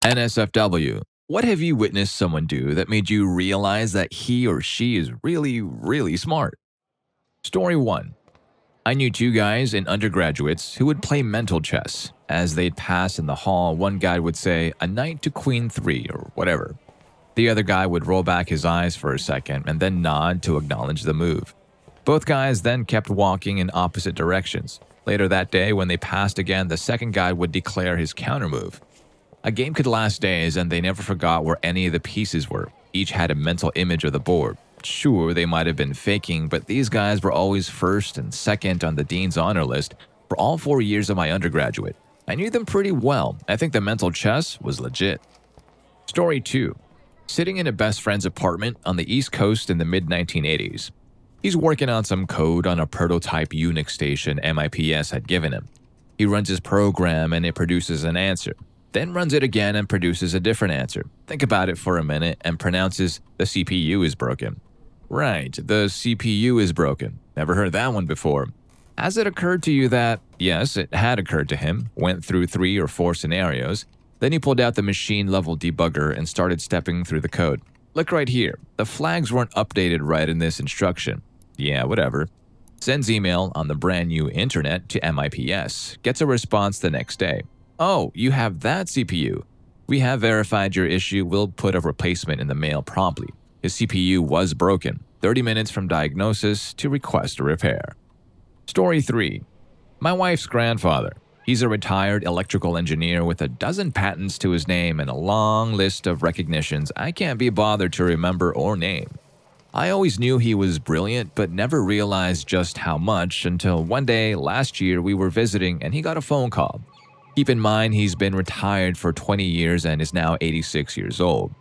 NSFW. What have you witnessed someone do that made you realize that he or she is really, really smart? Story 1. I knew two guys in undergraduates who would play mental chess. As they'd pass in the hall, one guy would say, "A knight to queen 3 or whatever. The other guy would roll back his eyes for a second and then nod to acknowledge the move. Both guys then kept walking in opposite directions. Later that day, when they passed again, the second guy would declare his countermove. A game could last days, and they never forgot where any of the pieces were. Each had a mental image of the board. Sure, they might have been faking, but these guys were always first and second on the dean's honor list for all 4 years of my undergraduate. I knew them pretty well. I think the mental chess was legit." Story 2. Sitting in a best friend's apartment on the East Coast in the mid-1980s. He's working on some code on a prototype Unix station MIPS had given him. He runs his program and it produces an answer, then runs it again and produces a different answer. Think about it for a minute and pronounces the CPU is broken. Right, the CPU is broken. Never heard that one before. Has it occurred to you that, yes, it had occurred to him, went through 3 or 4 scenarios, then he pulled out the machine-level debugger and started stepping through the code. Look right here. The flags weren't updated right in this instruction. Yeah, whatever. Sends email on the brand new internet to MIPS. Gets a response the next day. "Oh, you have that CPU. We have verified your issue. We'll put a replacement in the mail promptly." His CPU was broken. 30 minutes from diagnosis to request a repair. Story 3. My wife's grandfather. He's a retired electrical engineer with a dozen patents to his name and a long list of recognitions I can't be bothered to remember or name. I always knew he was brilliant, but never realized just how much until one day last year we were visiting and he got a phone call. Keep in mind he's been retired for 20 years and is now 86 years old.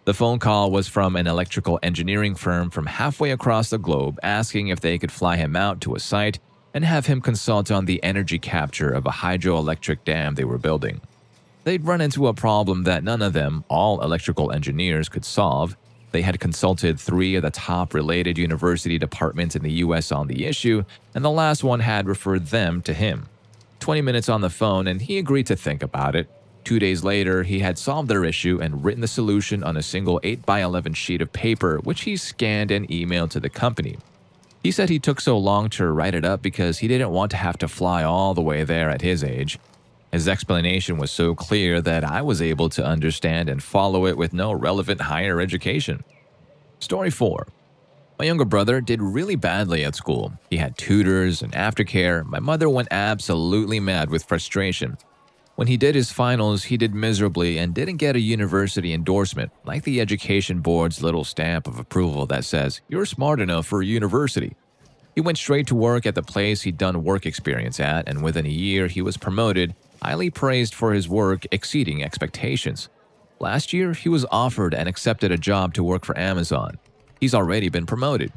The phone call was from an electrical engineering firm from halfway across the globe asking if they could fly him out to a site and have him consult on the energy capture of a hydroelectric dam they were building. They'd run into a problem that none of them, all electrical engineers, could solve. They had consulted 3 of the top related university departments in the US on the issue, and the last one had referred them to him. 20 minutes on the phone, and he agreed to think about it. 2 days later, he had solved their issue and written the solution on a single 8x11 sheet of paper, which he scanned and emailed to the company. He said he took so long to write it up because he didn't want to have to fly all the way there at his age. His explanation was so clear that I was able to understand and follow it with no relevant higher education. Story 4. My younger brother did really badly at school. He had tutors and aftercare. My mother went absolutely mad with frustration. When he did his finals, he did miserably and didn't get a university endorsement, like the education board's little stamp of approval that says, "You're smart enough for a university." He went straight to work at the place he'd done work experience at, and within a year he was promoted, highly praised for his work exceeding expectations. Last year, he was offered and accepted a job to work for Amazon. He's already been promoted.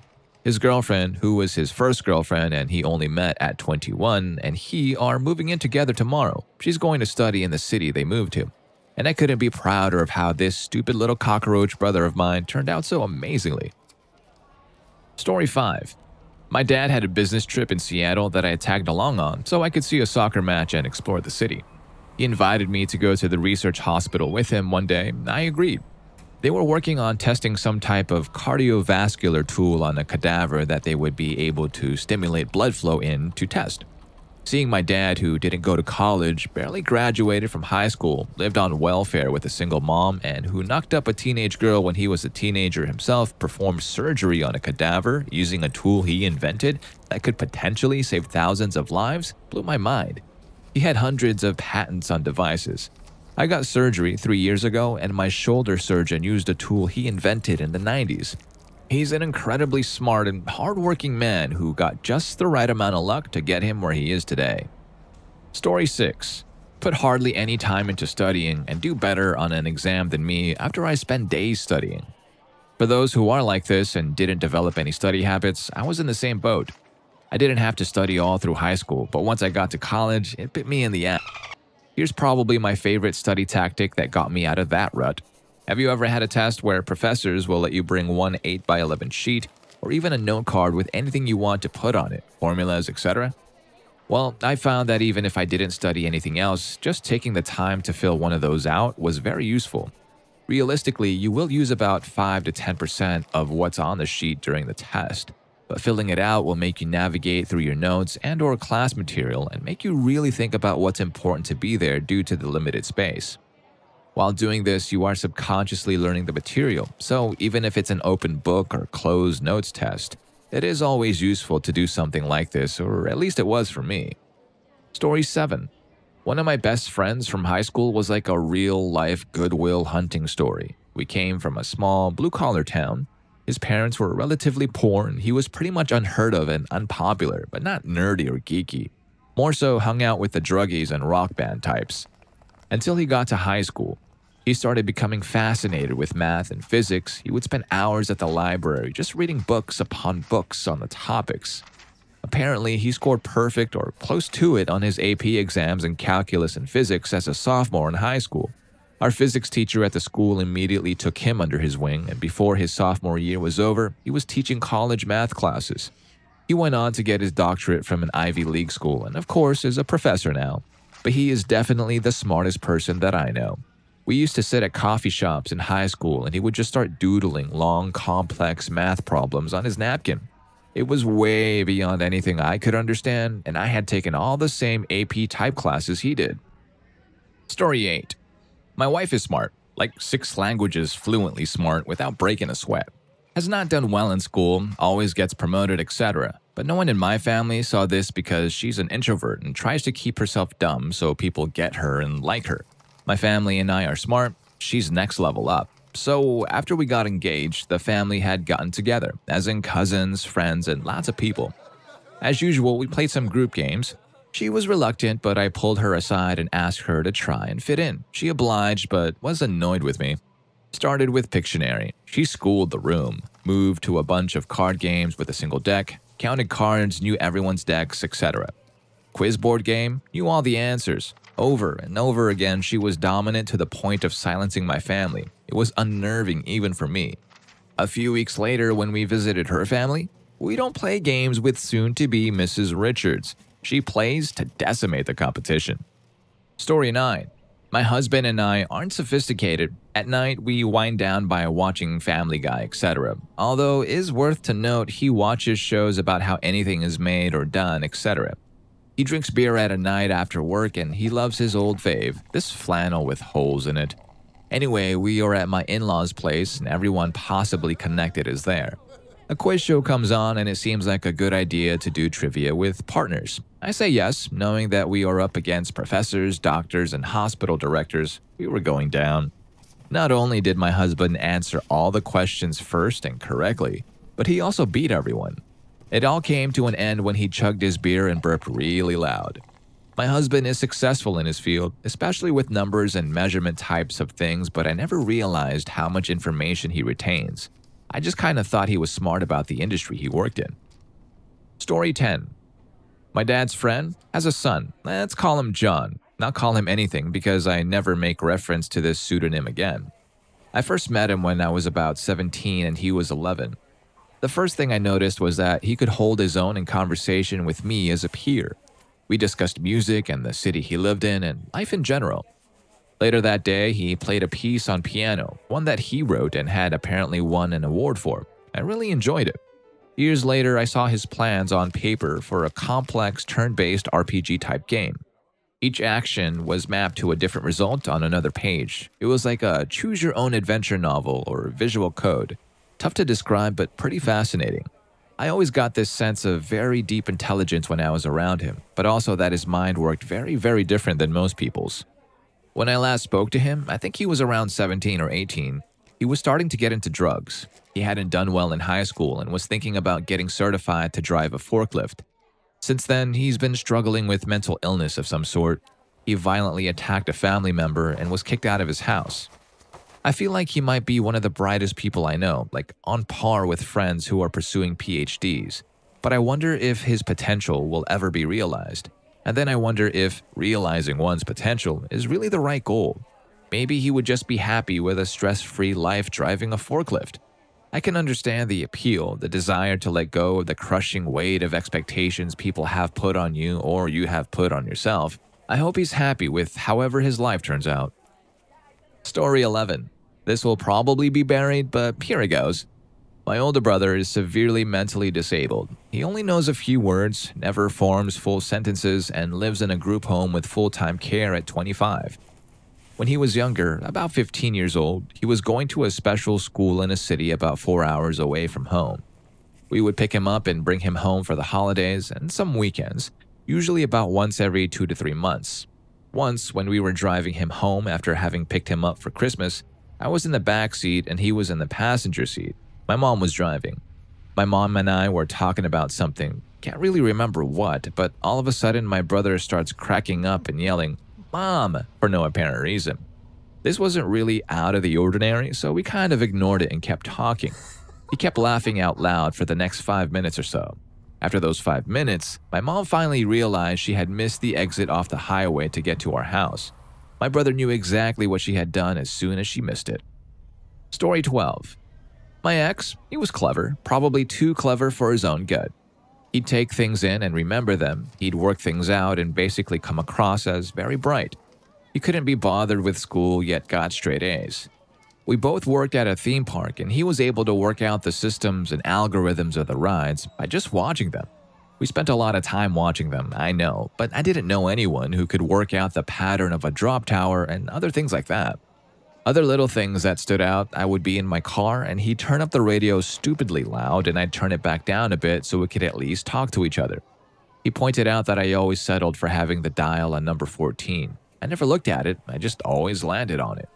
His girlfriend, who was his first girlfriend and he only met at 21, and he are moving in together tomorrow. She's going to study in the city they moved to. And I couldn't be prouder of how this stupid little cockroach brother of mine turned out so amazingly. Story 5. My dad had a business trip in Seattle that I had tagged along on so I could see a soccer match and explore the city. He invited me to go to the research hospital with him one day, and I agreed. They were working on testing some type of cardiovascular tool on a cadaver that they would be able to stimulate blood flow in to test. Seeing my dad, who didn't go to college, barely graduated from high school, lived on welfare with a single mom, and who knocked up a teenage girl when he was a teenager himself, perform surgery on a cadaver using a tool he invented that could potentially save thousands of lives, blew my mind. He had hundreds of patents on devices. I got surgery 3 years ago, and my shoulder surgeon used a tool he invented in the 90s. He's an incredibly smart and hardworking man who got just the right amount of luck to get him where he is today. Story 6. Put hardly any time into studying and do better on an exam than me after I spent days studying. For those who are like this and didn't develop any study habits, I was in the same boat. I didn't have to study all through high school, but once I got to college, it bit me in the ass. Here's probably my favorite study tactic that got me out of that rut. Have you ever had a test where professors will let you bring one 8x11 sheet or even a note card with anything you want to put on it, formulas, etc.? Well, I found that even if I didn't study anything else, just taking the time to fill one of those out was very useful. Realistically, you will use about 5 to 10% of what's on the sheet during the test, but filling it out will make you navigate through your notes and/or class material and make you really think about what's important to be there due to the limited space. While doing this, you are subconsciously learning the material, so even if it's an open book or closed notes test, it is always useful to do something like this, or at least it was for me. Story 7. One of my best friends from high school was like a real-life Goodwill hunting story. We came from a small, blue-collar town. His parents were relatively poor, and he was pretty much unheard of and unpopular, but not nerdy or geeky. More so hung out with the druggies and rock band types. Until he got to high school, he started becoming fascinated with math and physics. He would spend hours at the library just reading books upon books on the topics. Apparently, he scored perfect or close to it on his AP exams in calculus and physics as a sophomore in high school. Our physics teacher at the school immediately took him under his wing, and before his sophomore year was over, he was teaching college math classes. He went on to get his doctorate from an Ivy League school and, of course, is a professor now. But he is definitely the smartest person that I know. We used to sit at coffee shops in high school and he would just start doodling long, complex math problems on his napkin. It was way beyond anything I could understand, and I had taken all the same AP type classes he did. Story 8. My wife is smart, like 6 languages fluently smart without breaking a sweat. Has not done well in school, always gets promoted, etc. But no one in my family saw this because she's an introvert and tries to keep herself dumb so people get her and like her. My family and I are smart, she's next level up. So after we got engaged, the family had gotten together, as in cousins, friends, and lots of people. As usual, we played some group games. She was reluctant, but I pulled her aside and asked her to try and fit in. She obliged, but was annoyed with me. Started with Pictionary. She schooled the room, moved to a bunch of card games with a single deck, counted cards, knew everyone's decks, etc. Quiz board game, knew all the answers. Over and over again, she was dominant to the point of silencing my family. It was unnerving even for me. A few weeks later, when we visited her family, we don't play games with soon-to-be Mrs. Richards. She plays to decimate the competition. Story 9. My husband and I aren't sophisticated. At night, we wind down by watching Family Guy, etc. Although it is worth to note he watches shows about how anything is made or done, etc. He drinks beer at a night after work and he loves his old fave, this flannel with holes in it. Anyway, we are at my in-laws' place and everyone possibly connected is there. A quiz show comes on and it seems like a good idea to do trivia with partners. I say yes, knowing that we are up against professors, doctors, and hospital directors. We were going down. Not only did my husband answer all the questions first and correctly, but he also beat everyone. It all came to an end when he chugged his beer and burped really loud. My husband is successful in his field, especially with numbers and measurement types of things, but I never realized how much information he retains. I just kind of thought he was smart about the industry he worked in. Story 10. My dad's friend has a son. Let's call him John. Not call him anything because I never make reference to this pseudonym again. I first met him when I was about 17 and he was 11. The first thing I noticed was that he could hold his own in conversation with me as a peer. We discussed music and the city he lived in and life in general. Later that day, he played a piece on piano, one that he wrote and had apparently won an award for. I really enjoyed it. Years later, I saw his plans on paper for a complex turn-based RPG-type game. Each action was mapped to a different result on another page. It was like a choose-your-own-adventure novel or visual code. Tough to describe, but pretty fascinating. I always got this sense of very deep intelligence when I was around him, but also that his mind worked very, very different than most people's. When I last spoke to him, I think he was around 17 or 18. He was starting to get into drugs. He hadn't done well in high school and was thinking about getting certified to drive a forklift. Since then, he's been struggling with mental illness of some sort. He violently attacked a family member and was kicked out of his house. I feel like he might be one of the brightest people I know, like on par with friends who are pursuing PhDs. But I wonder if his potential will ever be realized. And then I wonder if realizing one's potential is really the right goal. Maybe he would just be happy with a stress-free life driving a forklift. I can understand the appeal, the desire to let go of the crushing weight of expectations people have put on you or you have put on yourself. I hope he's happy with however his life turns out. Story 11. This will probably be buried, but here it goes. My older brother is severely mentally disabled. He only knows a few words, never forms full sentences, and lives in a group home with full-time care at 25. When he was younger, about 15 years old, he was going to a special school in a city about 4 hours away from home. We would pick him up and bring him home for the holidays and some weekends, usually about once every 2 to 3 months. Once, when we were driving him home after having picked him up for Christmas, I was in the back seat and he was in the passenger seat. My mom was driving. My mom and I were talking about something, can't really remember what, but all of a sudden my brother starts cracking up and yelling, "Mom!" for no apparent reason. This wasn't really out of the ordinary, so we kind of ignored it and kept talking. He kept laughing out loud for the next 5 minutes or so. After those 5 minutes, my mom finally realized she had missed the exit off the highway to get to our house. My brother knew exactly what she had done as soon as she missed it. Story 12. My ex, he was clever, probably too clever for his own good. He'd take things in and remember them, he'd work things out and basically come across as very bright. He couldn't be bothered with school yet got straight A's. We both worked at a theme park and he was able to work out the systems and algorithms of the rides by just watching them. We spent a lot of time watching them, I know, but I didn't know anyone who could work out the pattern of a drop tower and other things like that. Other little things that stood out, I would be in my car and he'd turn up the radio stupidly loud and I'd turn it back down a bit so we could at least talk to each other. He pointed out that I always settled for having the dial on number 14. I never looked at it, I just always landed on it.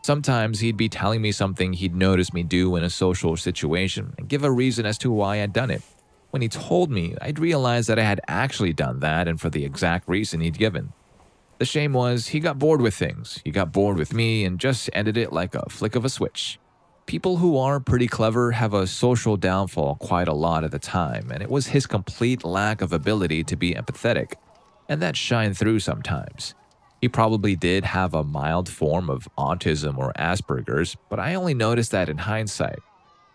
Sometimes he'd be telling me something he'd noticed me do in a social situation and give a reason as to why I'd done it. When he told me, I'd realize that I had actually done that and for the exact reason he'd given. The shame was, he got bored with things. He got bored with me and just ended it like a flick of a switch. People who are pretty clever have a social downfall quite a lot of the time, and it was his complete lack of ability to be empathetic, and that shined through sometimes. He probably did have a mild form of autism or Asperger's, but I only noticed that in hindsight.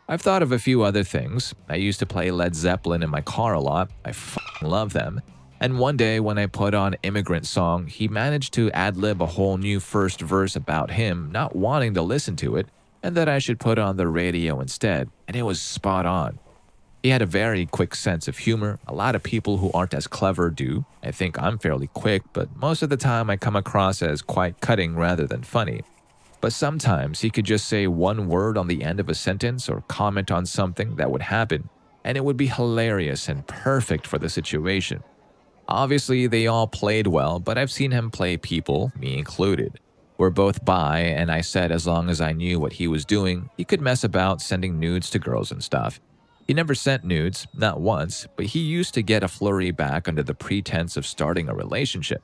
I've thought of a few other things. I used to play Led Zeppelin in my car a lot. I f***ing love them. And one day when I put on Immigrant Song, he managed to ad-lib a whole new first verse about him not wanting to listen to it and that I should put on the radio instead, and it was spot on. He had a very quick sense of humor. A lot of people who aren't as clever do. I think I'm fairly quick, but most of the time I come across as quite cutting rather than funny. But sometimes he could just say one word on the end of a sentence or comment on something that would happen, and it would be hilarious and perfect for the situation. Obviously, they all played well, but I've seen him play people, me included. We're both bi, and I said as long as I knew what he was doing, he could mess about sending nudes to girls and stuff. He never sent nudes, not once, but he used to get a flurry back under the pretense of starting a relationship.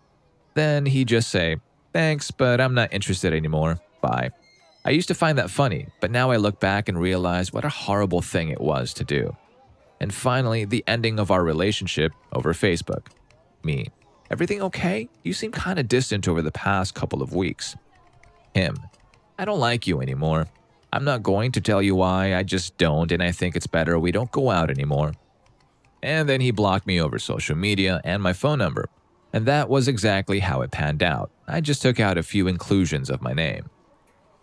Then he'd just say, "Thanks, but I'm not interested anymore. Bye." I used to find that funny, but now I look back and realize what a horrible thing it was to do. And finally, the ending of our relationship over Facebook. Me. "Everything okay? You seem kinda distant over the past couple of weeks." Him. "I don't like you anymore. I'm not going to tell you why, I just don't, and I think it's better we don't go out anymore." And then he blocked me over social media and my phone number. And that was exactly how it panned out. I just took out a few inclusions of my name.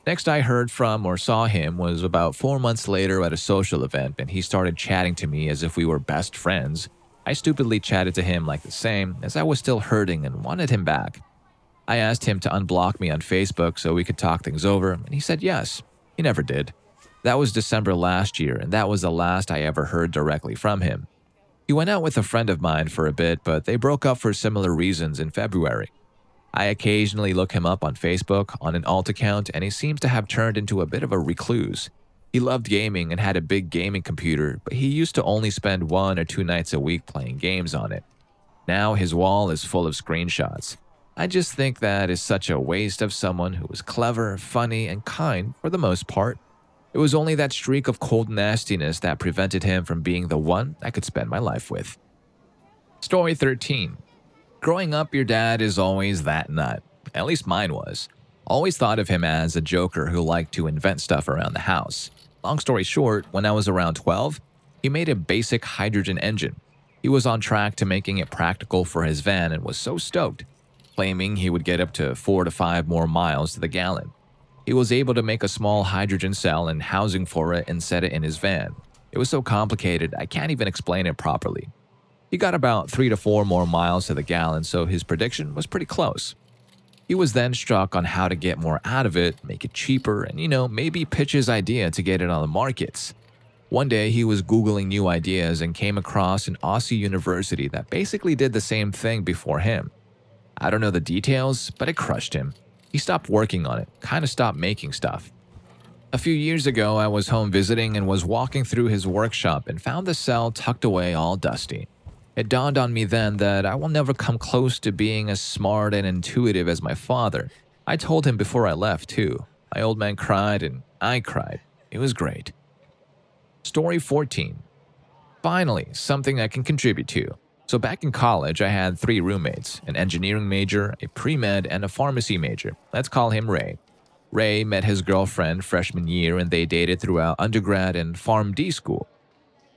Next I heard from or saw him was about 4 months later at a social event, and he started chatting to me as if we were best friends. I stupidly chatted to him like the same, as I was still hurting and wanted him back. I asked him to unblock me on Facebook so we could talk things over, and he said yes. He never did. That was December last year, and that was the last I ever heard directly from him. He went out with a friend of mine for a bit, but they broke up for similar reasons in February. I occasionally look him up on Facebook on an alt account, and he seems to have turned into a bit of a recluse. He loved gaming and had a big gaming computer, but he used to only spend 1 or 2 nights a week playing games on it. Now his wall is full of screenshots. I just think that is such a waste of someone who was clever, funny, and kind for the most part. It was only that streak of cold nastiness that prevented him from being the one I could spend my life with. Story 13. Growing up, your dad is always that nut. At least mine was. Always thought of him as a joker who liked to invent stuff around the house. Long story short, when I was around 12, he made a basic hydrogen engine. He was on track to making it practical for his van and was so stoked, claiming he would get up to 4 to 5 more miles to the gallon. He was able to make a small hydrogen cell and housing for it and set it in his van. It was so complicated, I can't even explain it properly. He got about 3 to 4 more miles to the gallon, so his prediction was pretty close. He was then struck on how to get more out of it, make it cheaper, and maybe pitch his idea to get it on the markets. One day, he was Googling new ideas and came across an Aussie university that basically did the same thing before him. I don't know the details, but it crushed him. He stopped working on it, kind of stopped making stuff. A few years ago, I was home visiting and was walking through his workshop and found the cell tucked away all dusty. It dawned on me then that I will never come close to being as smart and intuitive as my father. I told him before I left, too. My old man cried and I cried. It was great. Story 14. Finally, something I can contribute to. So back in college, I had 3 roommates, an engineering major, a pre-med, and a pharmacy major. Let's call him Ray. Ray met his girlfriend freshman year and they dated throughout undergrad and PharmD school.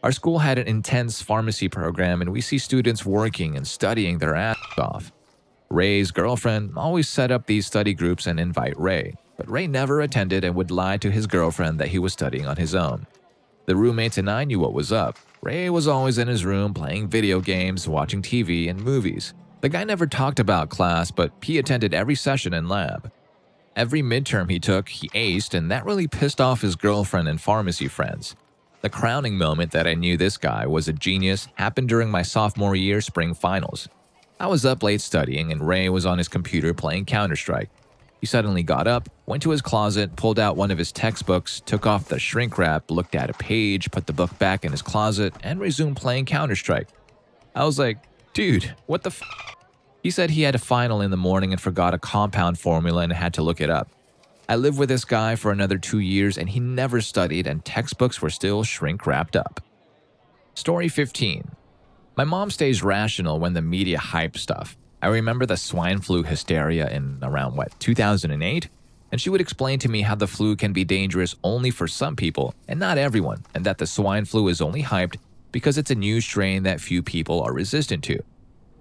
Our school had an intense pharmacy program and we see students working and studying their ass off. Ray's girlfriend always set up these study groups and invite Ray, but Ray never attended and would lie to his girlfriend that he was studying on his own. The roommates and I knew what was up. Ray was always in his room playing video games, watching TV, and movies. The guy never talked about class, but he attended every session in lab. Every midterm he took, he aced, and that really pissed off his girlfriend and pharmacy friends. The crowning moment that I knew this guy was a genius happened during my sophomore year spring finals. I was up late studying, and Ray was on his computer playing Counter-Strike. He suddenly got up, went to his closet, pulled out one of his textbooks, took off the shrink wrap, looked at a page, put the book back in his closet, and resumed playing Counter-Strike. I was like, dude, what the f? He said he had a final in the morning and forgot a compound formula and had to look it up. I lived with this guy for another 2 years and he never studied and textbooks were still shrink wrapped up. Story 15. My mom stays rational when the media hype stuff. I remember the swine flu hysteria in around, 2008? And she would explain to me how the flu can be dangerous only for some people and not everyone, and that the swine flu is only hyped because it's a new strain that few people are resistant to,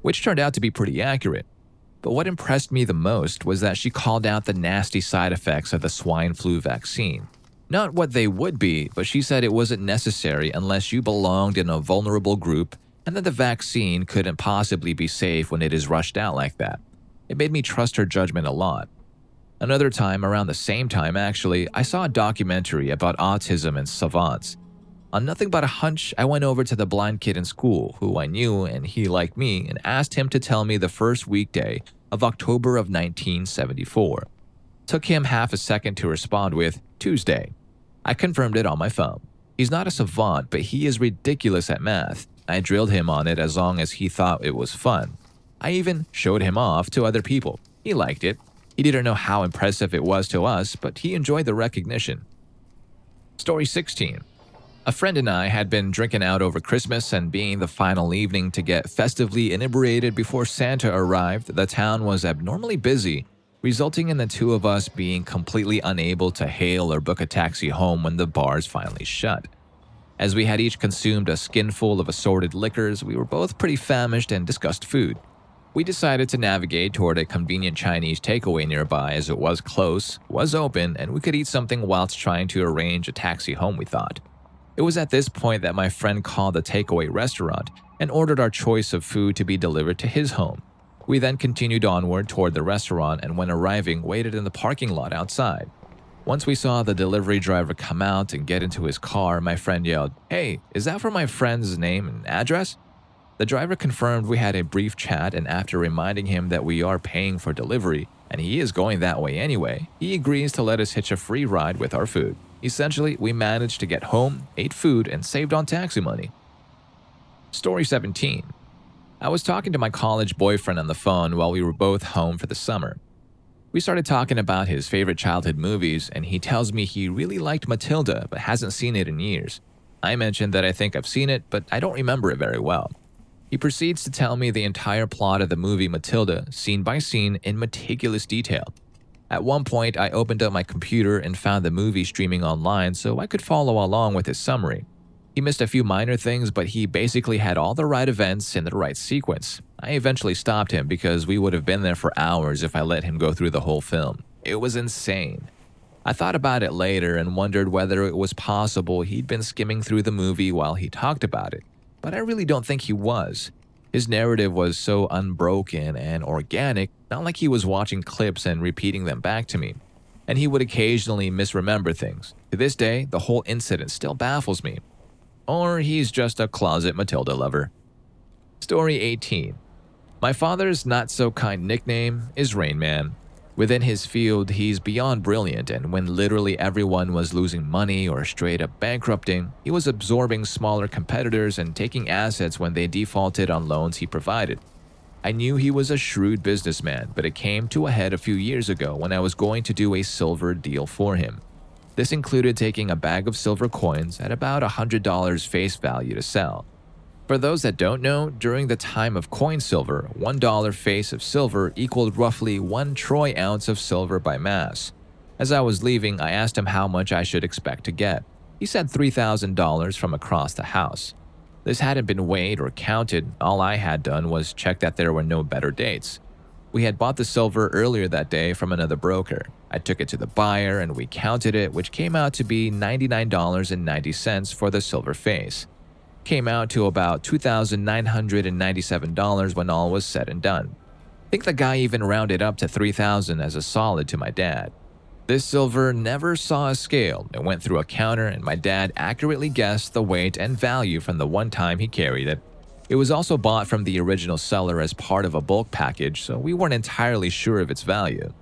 which turned out to be pretty accurate. But what impressed me the most was that she called out the nasty side effects of the swine flu vaccine. Not what they would be, but she said it wasn't necessary unless you belonged in a vulnerable group and that the vaccine couldn't possibly be safe when it is rushed out like that. It made me trust her judgment a lot. Another time, around the same time actually, I saw a documentary about autism and savants. On nothing but a hunch, I went over to the blind kid in school who I knew and he liked me and asked him to tell me the first weekday of October of 1974. Took him half a second to respond with, Tuesday. I confirmed it on my phone. He's not a savant, but he is ridiculous at math. I drilled him on it as long as he thought it was fun. I even showed him off to other people. He liked it. He didn't know how impressive it was to us, but he enjoyed the recognition. Story 16. A friend and I had been drinking out over Christmas, and being the final evening to get festively inebriated before Santa arrived, the town was abnormally busy, resulting in the two of us being completely unable to hail or book a taxi home when the bars finally shut. As we had each consumed a skinful of assorted liquors, we were both pretty famished and discussed food. We decided to navigate toward a convenient Chinese takeaway nearby as it was close, was open, and we could eat something whilst trying to arrange a taxi home, we thought. It was at this point that my friend called the takeaway restaurant and ordered our choice of food to be delivered to his home. We then continued onward toward the restaurant and when arriving, waited in the parking lot outside. Once we saw the delivery driver come out and get into his car, my friend yelled, "Hey, is that for my friend's name and address?" The driver confirmed we had a brief chat, and after reminding him that we are paying for delivery and he is going that way anyway, he agrees to let us hitch a free ride with our food. Essentially, we managed to get home, ate food, and saved on taxi money. Story 17. I was talking to my college boyfriend on the phone while we were both home for the summer. We started talking about his favorite childhood movies, and he tells me he really liked Matilda but hasn't seen it in years. I mentioned that I think I've seen it, but I don't remember it very well. He proceeds to tell me the entire plot of the movie Matilda, scene by scene, in meticulous detail. At one point, I opened up my computer and found the movie streaming online so I could follow along with his summary. He missed a few minor things, but he basically had all the right events in the right sequence. I eventually stopped him because we would have been there for hours if I let him go through the whole film. It was insane. I thought about it later and wondered whether it was possible he'd been skimming through the movie while he talked about it, but I really don't think he was. His narrative was so unbroken and organic, not like he was watching clips and repeating them back to me. And he would occasionally misremember things. To this day, the whole incident still baffles me. Or he's just a closet Matilda lover. Story 18. My father's not-so-kind nickname is Rain Man. Within his field, he's beyond brilliant, and when literally everyone was losing money or straight up bankrupting, he was absorbing smaller competitors and taking assets when they defaulted on loans he provided. I knew he was a shrewd businessman, but it came to a head a few years ago when I was going to do a silver deal for him. This included taking a bag of silver coins at about $100 face value to sell. For those that don't know, during the time of coin silver, $1 face of silver equaled roughly 1 troy ounce of silver by mass. As I was leaving, I asked him how much I should expect to get. He said $3,000 from across the house. This hadn't been weighed or counted, all I had done was check that there were no better dates. We had bought the silver earlier that day from another broker. I took it to the buyer and we counted it, which came out to be $99.90 for the silver face. Came out to about $2,997 when all was said and done. I think the guy even rounded up to $3,000 as a solid to my dad. This silver never saw a scale. It went through a counter and my dad accurately guessed the weight and value from the one time he carried it. It was also bought from the original seller as part of a bulk package, so we weren't entirely sure of its value.